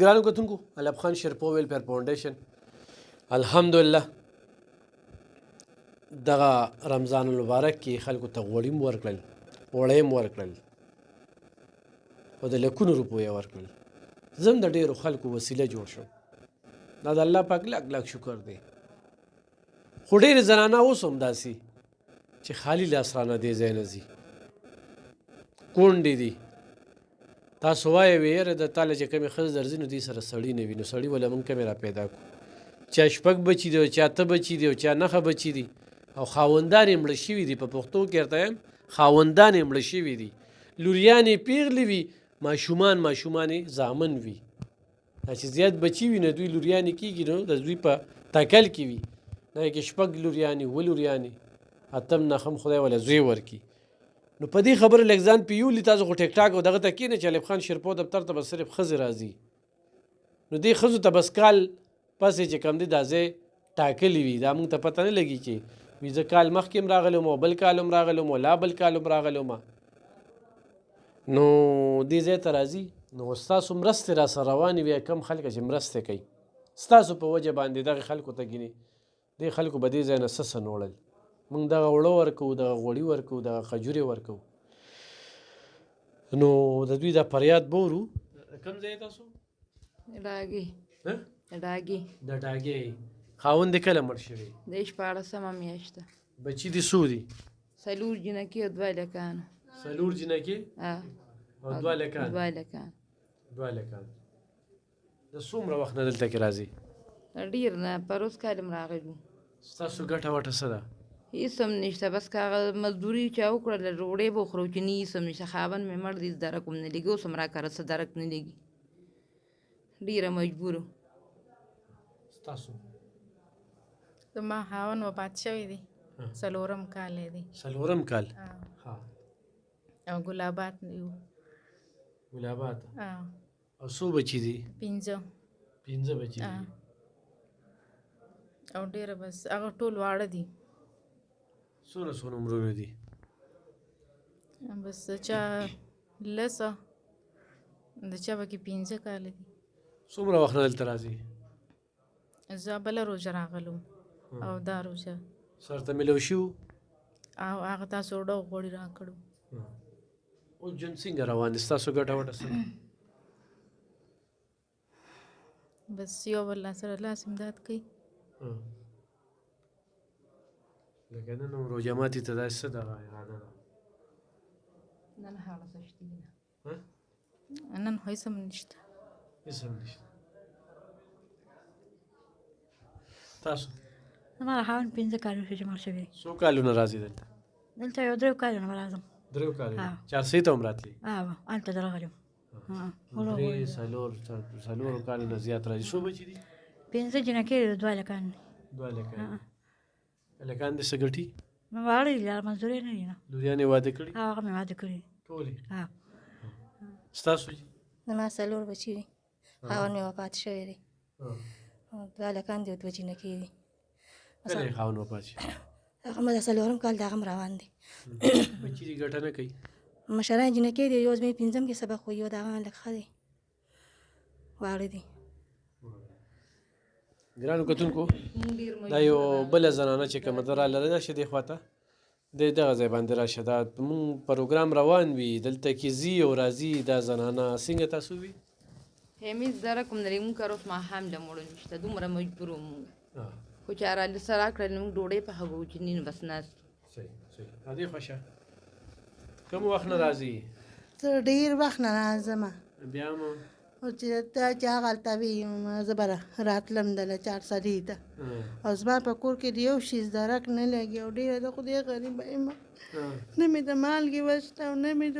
ګرانو کتونکو علب خان شیرپو ویلفیر فاونډیشن الحمدلله دغه رمضان المبارک کې خلکو ته غوړي م ورکړل وړۍ م ورکړل او د لکونو روپیې ورکړل زه هم د ډېرو خلکو وسیله جوړ شم دا د الله پاک لږ لږ شکر دی خو ډېرې زنانه اوس هم داسې چې خالي لاس رانه دې ځای نه ځي کونډې دي تاسو وایئ یاره د تاله چې کمې ښځې درځي نو دې سره سړي نه وي نو سړي وله موږ کمې را پیدا کړو چا شپږ بچي دي او چا اته بچي دي او چا نهه بچي دي او خاوندان یې مړه شوي دي په پښتو کې ورته یم خاوندان یې مړه شوي دي لوریانې پیغلې وي ماشومان یې زامن وي دا چې زیات بچي وي نو دوی لوریانې کېږي نو د دوی په تکل کې وي دا کې شپږ لوریانې اووه لوریانې اتم نهم خدای وله زوی ورکړي نو په دې خبره لږ ځان پیولي تاسو خو ټیک ټاک او دغه ته کښېنئ چې علب خان شیرپو دفتر ته به صرف ښځې راځي نو دې ښځو ته بس کال پسې چې کوم دی دا ځای ټاکلی وي دا موږ ته پته نه لګي چې وي زه کال مخکې هم راغلی وم او بل کال هم راغلی وم او لا بل کال هم راغلی وم نو دې ځای ته راځي نو ستاسو مرستې را سره روانې وي کم خلک چې مرستې کوي ستاسو په وجه باندې دغې خلکو ته ګینې دې خلکو به دې ځای نه څه نوړل موږ دغه اوړه ورکوو دغه غوړي ورکوو دغه خجورې ورکوو نو د دوی دا فریاد به ورو کوم ځای تاسو ډاګي د ډاګې خاوند دې کله مړ شوی د 14مه میاشت ده بچي دې څو دي 4 جنکې او 2 هلکان 4 جنکې او 2 هلکان 2 هلکان 2 هلکان د څومره وخت نه دلته کې راځي ډېر نه پروس کال هم راغلو ستاسو ګټه وټه څه ده هېڅ هم نشته بس که هغه مزدوري چا وکړله ډوډۍ به وخورو چې نه هېڅ هم نشته خاوند مې مړ دی درک هم نه لګي اوس هم راکاره څه درک نه لګي ډېره مجبور ستاسو زما خاوند وفات شوی دی 4 کال دی 4 کال ها او ګلابات یو ګلابات او څو بچي دي 15 بچي دي او ډېره بس هغه ټول واړه دي څونه عمرونه دي بس چا لسه د چا پکې 15 کاله دي څومره وخت نه دلته راځي زه بله روژه راغلم او دا روژه سر ته میلو شو او هغه تاسو ډو غوړي راکړو اوس ژوند څنګه روان دي ستاسو ګټه وټه څه بس یو بل سره لاس امداد کوي لکه نن هم روژه ماتي ته داسې څه دغه اراده ده نن هغه څه شته نه نن خو هېڅ هم نشته هېڅ هم نشته تاسو زما خاوند 15 کالو شو چې مړ شوی څو کالونه راځي دلته دلته یو 3 کالونه به راځم 3 کالونه چارسۍ ته هم راتلي هلته درغلی وم 3 کالونه زیات راځي څو بچي دي 15 جنکې 2 هلکان 2 هلکان هلکان دې څه ګټي واړه دي مزدوري نه دي نه لوریانې واده کړي هغه مې واده کړي ټولې ستاسو زما 4 بچي دي خاوند مې وفات شوی دی 2 هلکان دي او 2 جنکې دي کله یې خاوند وفات شي هغه مې د 4 کال د هغه هم روان دی بچي دې ګټه نه کوي مشران جنکې دي یو زموږ 5م کې سبق وایي د هغه هلک ښه دی واړه دي ګرانو کتونکو دا یو بله زنانه چې کومه ده راله راشه دې خواته دی دغه ځای باندې راشه دا مونږ پروګرام روان وي دلته کې ځي او راځي دا زنانه څنګه تاسو وي همیز درک هم نه لري مونږ کار اوس ماښام له مړو نشته دومره مجبور وو مونږ خو چې رالسه راکړل مونږ ډوډۍ پخوو چې نین بس ناست صحیح ادې خوښه کوم وخت نه راځي زه ډېر وخت نه راځم بیا مو او چې ته چې هغه هلته وي زه به راتلم دله چارسري ته او زما په کور کې د یو شي درک نه لګي او ډېره د خدای غریبه یم نه مې د مالګې وشته او نه مې د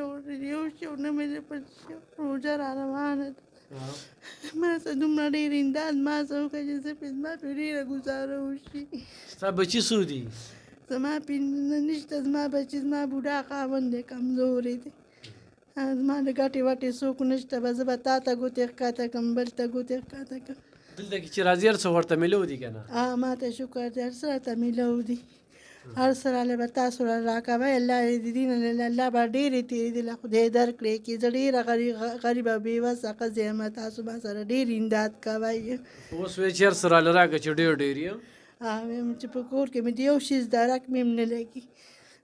یو شي او نه مې د بل شي روژه را روانه ده ما څه دومره ډېر امداد ما څه وکړه چې زه پې زما پې ډېره ګزاره وشي ستا بچي څو دي زما پې نشته زما بچي زما بوډا خاوند دی کمزوری دی زما د ګټې وټې څوک نشته به زه به تا ته ګوتې ښکته کړم بل ته ګوتې ښکته کړم دلته کې چې راځي هر څه ورته میلو دي که نه ما ته شکر دی هر څه راته میلو دي هر څه راله به تاسو راکوئ الله د دې نه الله به ډېرې تېرې دي له خدای درکړې کړي زه ډېره غریب او بېوسه ښځه یم تاسو ما سره ډېر امداد کوئ اوس وایي چې هر څه راله راکړه چې ډېر یې وایم چې په کور کې مې د یو شي درک مې هم نه لګي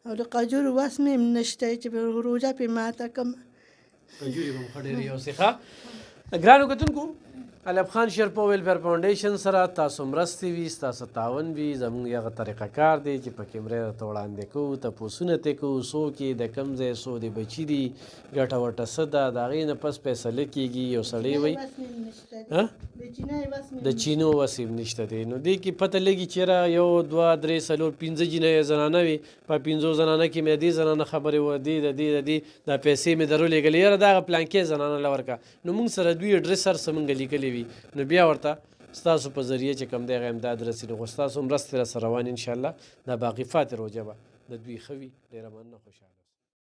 او د قجورو وس مې هم نشته چې په روژه پې ماته کړم کجوري به مو ښه ډېرې یوسې ښه ګرانو کتونکو الف خان شیرپا ویلفیر فاونډیشن سره تاسو مرستې وي ستاسو تعاون وي زموږ هغه طریقه کار دی چې په کیمرې راته وړاندې کوو تپوسونه ترې کوو څوک یې د کوم ځای څو د بچي دي ګټه وټه څه ده د هغې نه پس فیصله کېږي یو سړی وایي د چینو وس یې نشته دی نو دې کې پته لګي چېرې 1 2 3 4 5 جینۍ زنانه وي په 5 زنانه کې مې دې زنانه خبرې و دې د دې د دې دا پیسې مې درولېږلې یاره دغه پلانکې زنانه له ورکړه نو موږ سره دوی اډرس هر څه موږ لیکلي وي نو بیا ورته ستاسو په ذریعه چې کوم دی هغه امداد رسېږي خو ستاسو مرستې راسره روانې انشاءالله دا باقي فاتې روژه به د دوی ښه وي ډېره مننه خوشحاله